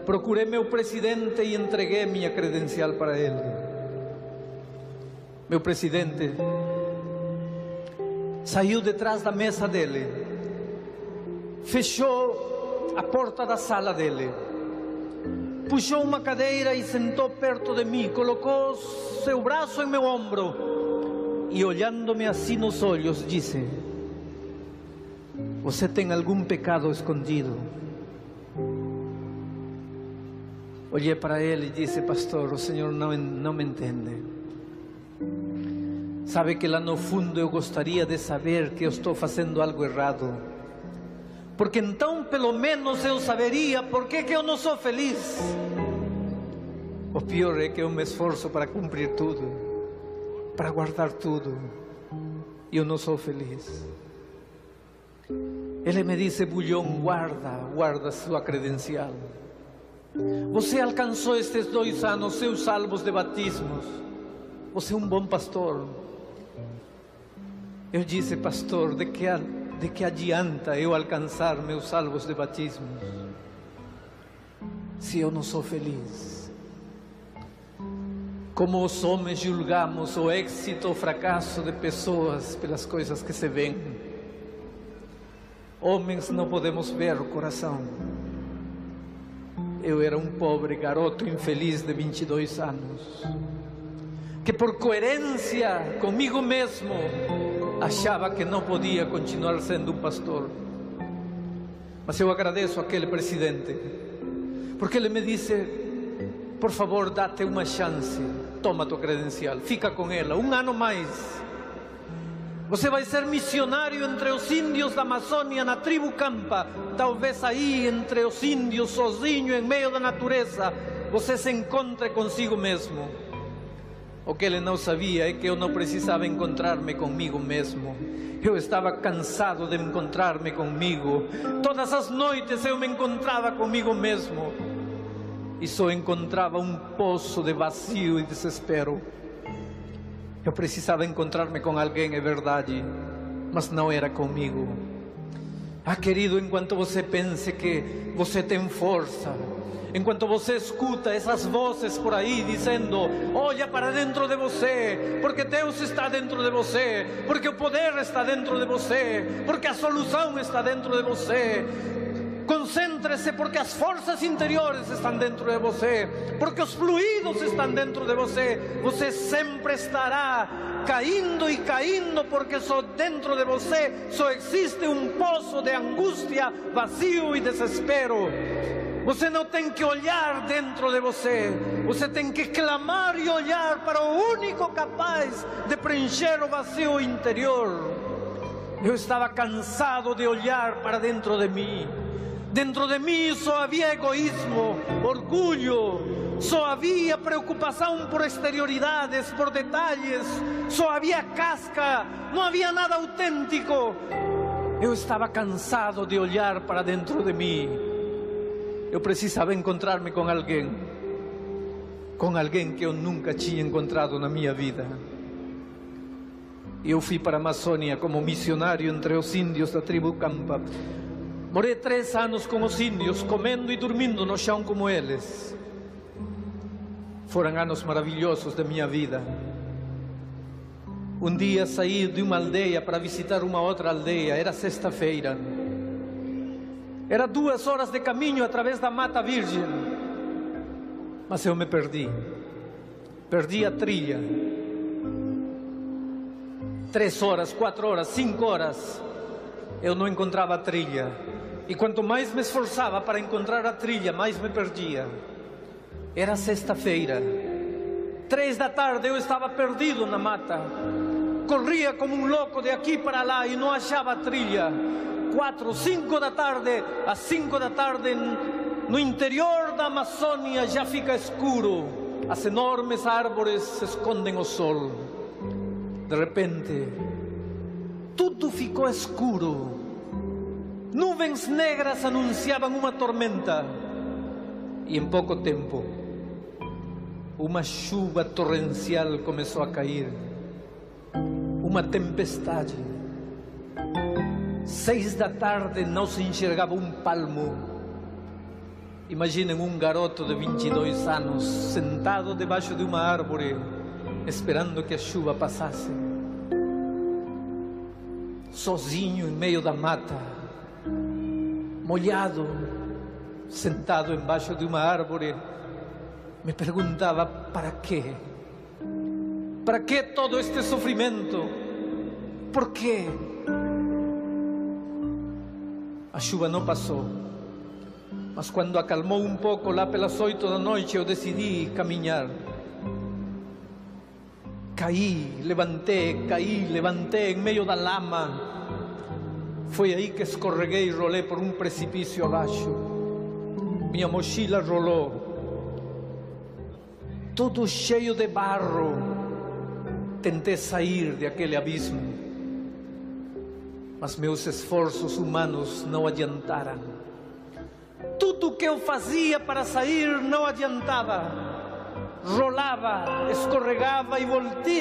procurei meu presidente e entreguei minha credencial para ele. Meu presidente saiu de trás da mesa dele, fechou a porta da sala dele, puxou uma cadeira e sentou perto de mim, colocou seu braço em meu ombro e, olhando-me assim nos olhos, disse: você tem algum pecado escondido? Olhei para ele e disse: pastor, o senhor não me entende. Sabe que lá no fundo eu gostaria de saber que eu estou fazendo algo errado. porque então pelo menos eu saberia por que eu não sou feliz. O pior é que eu me esforço para cumprir tudo, para guardar tudo, e eu não sou feliz. Ele me disse: Bulhão, guarda sua credencial. Você alcançou estes 2 anos seus salvos de batismos. Você é um bom pastor. Eu disse: pastor, de que adianta eu alcançar meus salvos de batismos se eu não sou feliz? Como os homens julgamos o êxito ou fracasso de pessoas pelas coisas que se veem. Homens não podemos ver o coração. Eu era um pobre garoto infeliz de 22 anos, que por coerência comigo mesmo achava que não podia continuar sendo um pastor. Mas eu agradeço àquele presidente, porque ele me disse: por favor, dá-te uma chance, toma tua credencial, fica com ela 1 ano mais. Você vai ser missionário entre os índios da Amazônia, na tribo Campa. Talvez aí, entre os índios, sozinho, em meio da natureza, você se encontre consigo mesmo. O que ele não sabia é que eu não precisava encontrar-me comigo mesmo. Eu estava cansado de encontrar-me comigo. Todas as noites eu me encontrava comigo mesmo. E só encontrava um poço de vazio e desespero. Eu precisava encontrar-me com alguém, é verdade, mas não era comigo. Ah, querido, enquanto você pense que você tem força, enquanto você escuta essas vozes por aí dizendo: olha para dentro de você, porque Deus está dentro de você, porque o poder está dentro de você, porque a solução está dentro de você. Concêntrese, porque as forças interiores estão dentro de você, porque os fluidos estão dentro de você. Você sempre estará caindo e caindo, porque só dentro de você só existe um poço de angústia, vazio e desespero. Você não tem que olhar dentro de você, você tem que clamar e olhar para o único capaz de preencher o vazio interior. Eu estava cansado de olhar para dentro de mim. Dentro de mim só havia egoísmo, orgulho, só havia preocupação por exterioridades, por detalhes, só havia casca, não havia nada autêntico. Eu estava cansado de olhar para dentro de mim. Eu precisava encontrar-me com alguém que eu nunca tinha encontrado na minha vida. Eu fui para a Amazônia como missionário entre os índios da tribo Campa. Morei 3 anos com os índios, comendo e dormindo no chão como eles. Foram anos maravilhosos da minha vida. Um dia saí de uma aldeia para visitar uma outra aldeia. Era sexta-feira. Era 2 horas de caminho através da Mata Virgem. Mas eu me perdi. Perdi a trilha. 3 horas, 4 horas, 5 horas. Eu não encontrava a trilha. E quanto mais me esforçava para encontrar a trilha, mais me perdia. Era sexta-feira. 3 da tarde eu estava perdido na mata. Corria como um louco de aqui para lá e não achava a trilha. 4, 5 da tarde, às 5 da tarde, no interior da Amazônia já fica escuro. As enormes árvores se escondem ao sol. De repente, tudo ficou escuro. Nuvens negras anunciavam uma tormenta. E em pouco tempo, uma chuva torrencial começou a cair. Uma tempestade. 6 da tarde não se enxergava um palmo. Imaginem um garoto de 22 anos sentado debaixo de uma árvore, esperando que a chuva passasse. Sozinho em meio da mata, molhado, sentado embaixo de uma árvore, me perguntava: para quê? Para que todo este sofrimento? Por quê? A chuva não passou, mas quando acalmou um pouco, lá pelas 8 da noite, eu decidi caminhar. Caí, levantei em meio da lama. Foi aí que escorreguei e rolei por um precipício abaixo. Minha mochila rolou, todo cheio de barro. Tentei sair daquele abismo, mas meus esforços humanos não adiantaram. Tudo que eu fazia para sair não adiantava. Rolava, escorregava e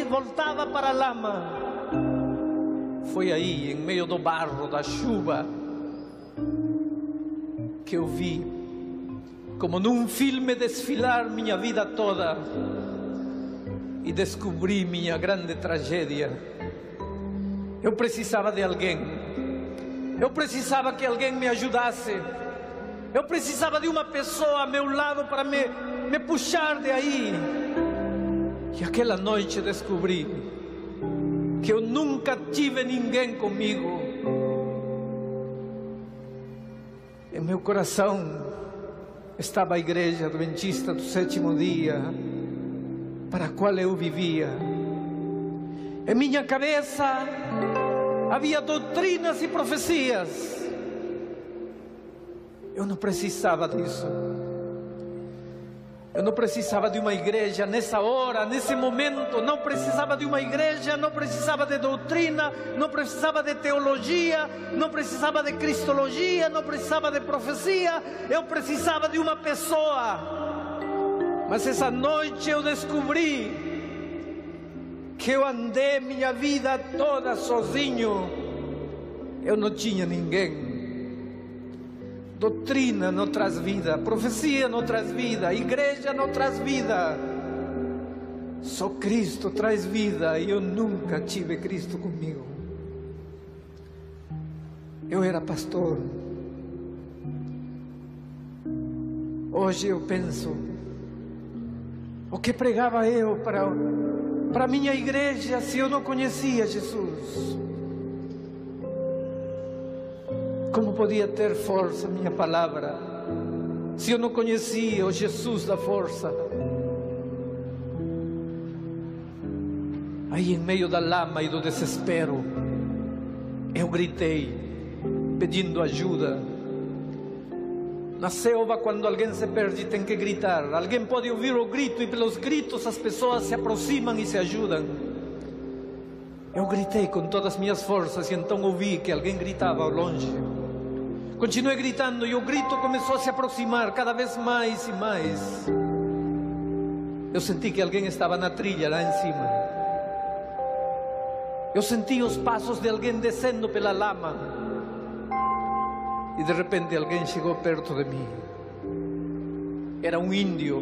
voltava para a lama. Foi aí, em meio do barro, da chuva, que eu vi, como num filme, desfilar minha vida toda e descobri minha grande tragédia. Eu precisava de alguém. Eu precisava que alguém me ajudasse. Eu precisava de uma pessoa ao meu lado para me puxar de aí. E aquela noite descobri que eu nunca tive ninguém comigo. Em meu coração estava a Igreja Adventista do Sétimo Dia, para a qual eu vivia. Em minha cabeça havia doutrinas e profecias. Eu não precisava disso. Eu não precisava de uma igreja nessa hora, nesse momento. Não precisava de uma igreja, não precisava de doutrina, não precisava de teologia, não precisava de cristologia, não precisava de profecia. Eu precisava de uma pessoa. Mas essa noite eu descobri que eu andei minha vida toda sozinho. Eu não tinha ninguém. Doutrina não traz vida, profecia não traz vida, igreja não traz vida. Só Cristo traz vida, e eu nunca tive Cristo comigo. Eu era pastor. Hoje eu penso, o que pregava eu para minha igreja se eu não conhecia Jesus? Como podia ter força minha palavra se eu não conhecia o Jesus da força? Aí, em meio da lama e do desespero, eu gritei, pedindo ajuda. Na selva, quando alguém se perde, tem que gritar. Alguém pode ouvir o grito, e pelos gritos as pessoas se aproximam e se ajudam. Eu gritei com todas as minhas forças, e então ouvi que alguém gritava ao longe. Continuei gritando, e o grito começou a se aproximar cada vez mais e mais. Eu senti que alguém estava na trilha lá em cima. Eu senti os passos de alguém descendo pela lama. E de repente alguém chegou perto de mim. Era um índio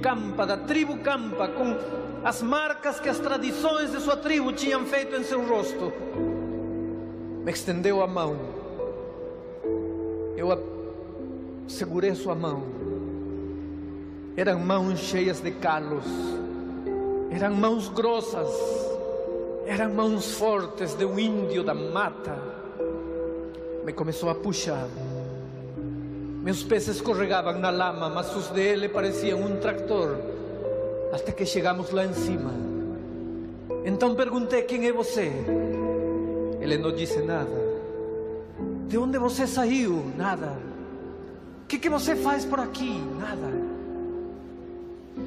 Campa, da tribo Campa, com as marcas que as tradições de sua tribo tinham feito em seu rosto. Me estendeu a mão. Eu segurei sua mão. Eram mãos cheias de calos. Eram mãos grossas. Eram mãos fortes de um índio da mata. Me começou a puxar. Meus pés escorregavam na lama, mas os dele pareciam um tractor. Até que chegamos lá em cima. Então perguntei: quem é você? Ele não disse nada. De onde você saiu? Nada. O que você faz por aqui? Nada.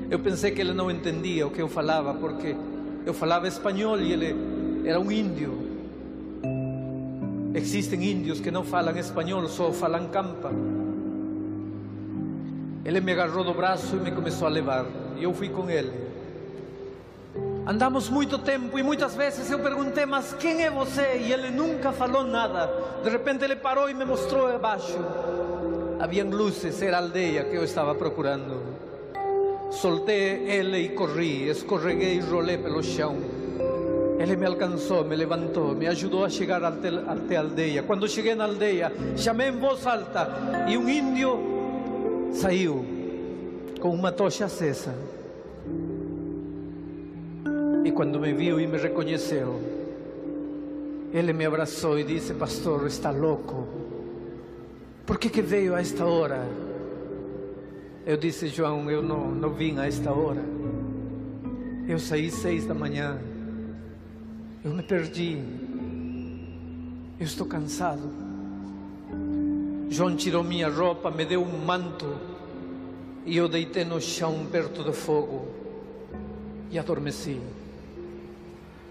Eu pensei que ele não entendia o que eu falava, porque eu falava espanhol e ele era um índio. Existem índios que não falam espanhol, só falam Campa. Ele me agarrou do braço e me começou a levar. E eu fui com ele. Andamos muito tempo e muitas vezes eu perguntei: mas quem é você? E ele nunca falou nada. De repente ele parou e me mostrou abaixo. Haviam luzes, era a aldeia que eu estava procurando. Soltei ele e corri, escorreguei e rolei pelo chão. Ele me alcançou, me levantou, me ajudou a chegar até a aldeia. Quando cheguei na aldeia, chamei em voz alta e um índio saiu com uma tocha acesa. E quando me viu e me reconheceu, ele me abraçou e disse: pastor, está louco? Por que veio a esta hora? Eu disse: João, eu não vim a esta hora. Eu saí 6 da manhã. Eu me perdi. eu estou cansado. João tirou minha roupa, me deu um manto e eu deitei no chão perto do fogo e adormeci.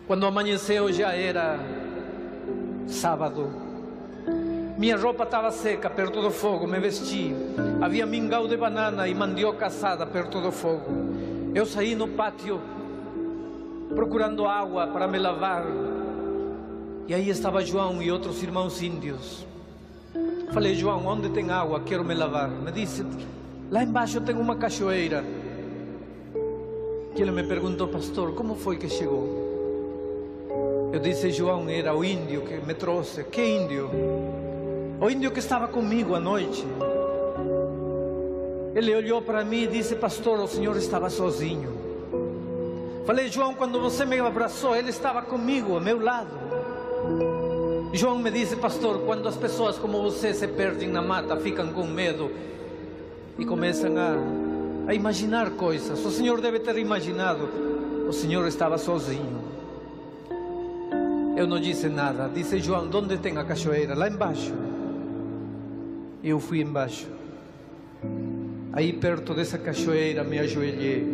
Quando amanheceu já era sábado. Minha roupa estava seca perto do fogo, me vesti. Havia mingau de banana e mandioca assada perto do fogo. Eu saí no pátio procurando água para me lavar. E aí estava João e outros irmãos índios. Falei: João, onde tem água? Quero me lavar. Me disse: lá embaixo tem uma cachoeira. Que ele me perguntou: pastor, como foi que chegou? Eu disse: João, era o índio que me trouxe. Que índio? O índio que estava comigo à noite. Ele olhou para mim e disse: pastor, o senhor estava sozinho. Falei: João, quando você me abraçou, ele estava comigo, ao meu lado. João me disse: pastor, quando as pessoas como você se perdem na mata, ficam com medo e começam a imaginar coisas. O senhor deve ter imaginado. O senhor estava sozinho. Eu não disse nada. Disse: João, onde tem a cachoeira? Lá embaixo. Eu fui embaixo. Aí perto dessa cachoeira me ajoelhei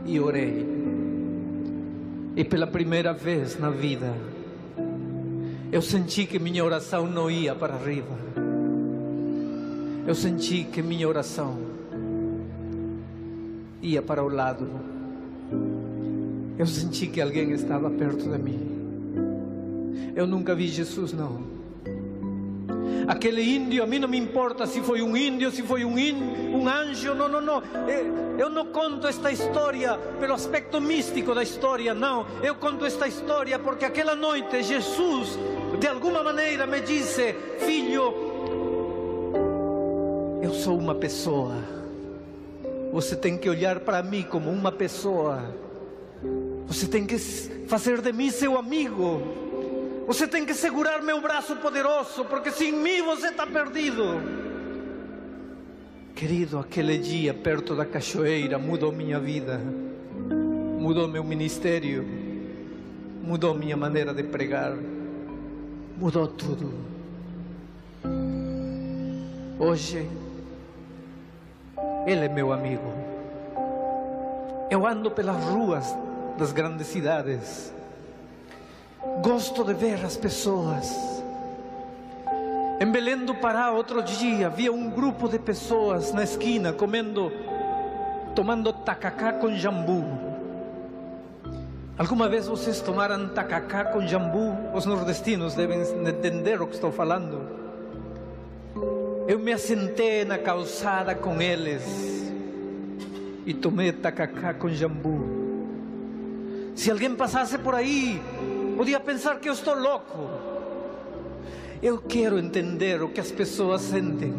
e orei. E pela primeira vez na vida eu senti que minha oração não ia para arriba. Eu senti que minha oração ia para o lado. Eu senti que alguém estava perto de mim. Eu nunca vi Jesus, não. Aquele índio, a mim não me importa se foi um índio, se foi um anjo, não. Eu não conto esta história pelo aspecto místico da história, não. Eu conto esta história porque aquela noite Jesus, de alguma maneira, me disse: filho, eu sou uma pessoa. Você tem que olhar para mim como uma pessoa. Você tem que fazer de mim seu amigo. Você tem que segurar meu braço poderoso, porque sem mim você está perdido. Querido, aquele dia perto da cachoeira mudou minha vida, mudou meu ministério, mudou minha maneira de pregar, mudou tudo. Hoje, ele é meu amigo. Eu ando pelas ruas das grandes cidades. Gosto de ver as pessoas. Em Belém do Pará, outro dia, havia um grupo de pessoas na esquina tomando tacacá com jambu. Alguma vez vocês tomaram tacacá com jambu? Os nordestinos devem entender o que estou falando. Eu me assentei na calçada com eles e tomei tacacá com jambu. Se alguém passasse por aí, podia pensar que eu estou louco. Eu quero entender o que as pessoas sentem.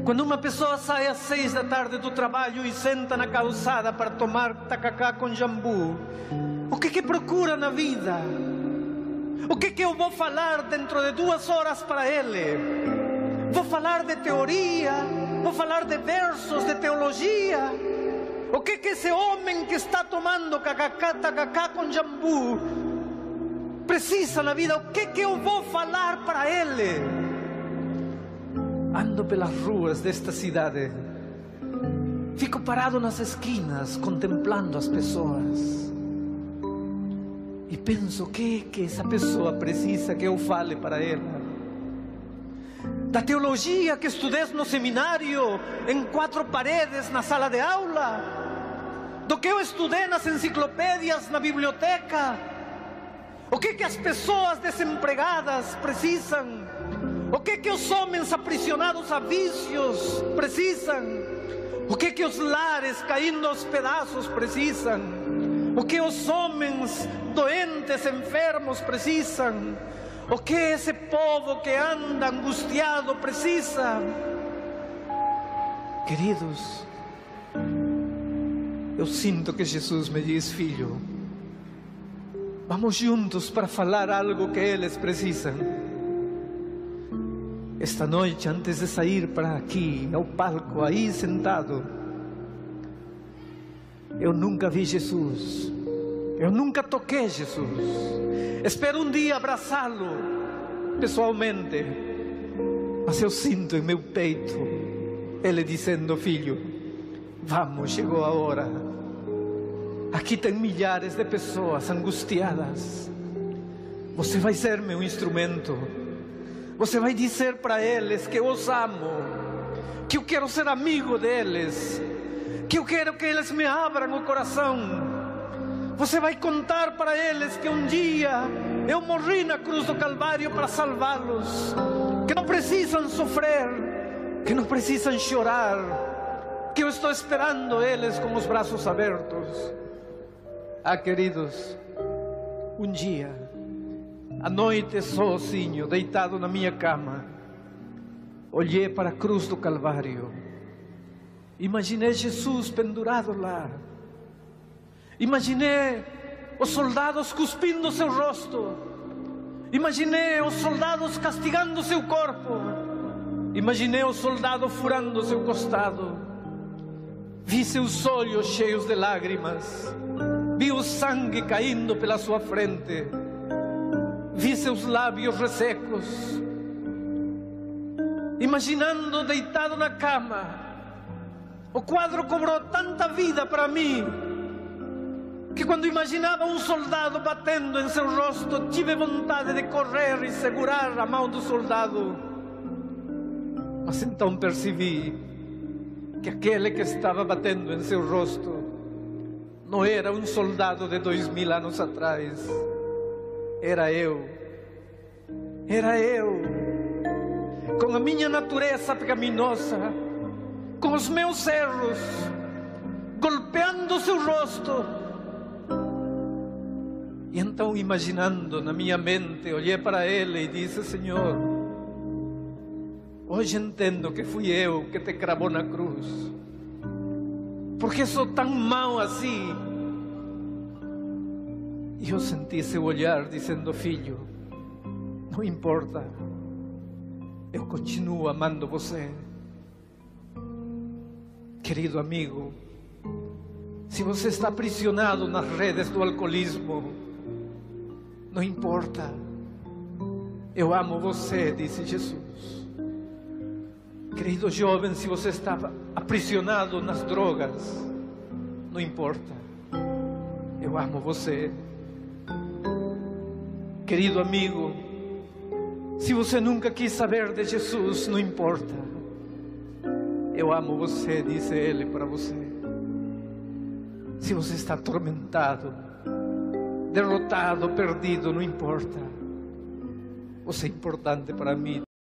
Quando uma pessoa sai às 6 da tarde do trabalho e senta na calçada para tomar tacacá com jambu, o que procura na vida? O que eu vou falar dentro de 2 horas para ele? Vou falar de teoria? Vou falar de versos, de teologia? O que esse homem que está tomando tacacá com jambu precisa na vida? O que eu vou falar para ele? Ando pelas ruas desta cidade, fico parado nas esquinas contemplando as pessoas e penso: o que essa pessoa precisa que eu fale para ela? Da teologia que estudei no seminário, em 4 paredes na sala de aula, do que eu estudei nas enciclopédias na biblioteca. O que as pessoas desempregadas precisam? O que os homens aprisionados a vícios precisam? O que os lares caindo aos pedaços precisam? O que os homens doentes, enfermos precisam? O que esse povo que anda angustiado precisa? Queridos, eu sinto que Jesus me diz: filho, vamos juntos para falar algo que eles precisam. Esta noite, antes de sair para aqui, ao palco, aí sentado, eu nunca vi Jesus Eu nunca toquei Jesus. Espero um dia abraçá-lo pessoalmente. Mas eu sinto em meu peito Ele dizendo: filho, vamos, chegou a hora. Aqui tem milhares de pessoas angustiadas. Você vai ser meu instrumento. Você vai dizer para eles que eu os amo, que eu quero ser amigo deles, que eu quero que eles me abram o coração. Você vai contar para eles que um dia eu morri na cruz do Calvário para salvá-los, que não precisam sofrer, que não precisam chorar, que eu estou esperando eles com os braços abertos. Ah, queridos, um dia, à noite sozinho, deitado na minha cama, olhei para a cruz do Calvário. Imaginei Jesus pendurado lá. Imaginei os soldados cuspindo seu rosto. Imaginei os soldados castigando seu corpo. Imaginei o soldado furando seu costado. Vi seus olhos cheios de lágrimas. Vi o sangue caindo pela sua frente. Vi seus lábios ressecos. Imaginando deitado na cama, o quadro cobrou tanta vida para mim, que quando imaginava um soldado batendo em seu rosto, tive vontade de correr e segurar a mão do soldado. Mas então percebi que aquele que estava batendo em seu rosto não era um soldado de 2000 anos atrás. Era eu. Era eu, com a minha natureza pecaminosa, com os meus erros, golpeando seu rosto. E então, imaginando na minha mente, olhei para ele e disse: Senhor, hoje entendo que fui eu que te cravou na cruz, porque sou tão mau assim. E eu senti seu olhar dizendo: filho, não importa, eu continuo amando você. Querido amigo, se você está aprisionado nas redes do alcoolismo, não importa, eu amo você, disse Jesus. Querido jovem, se você estava aprisionado nas drogas, não importa, eu amo você. Querido amigo, se você nunca quis saber de Jesus, não importa, eu amo você, disse Ele para você. Se você está atormentado, derrotado, perdido, não importa, você é importante para mim.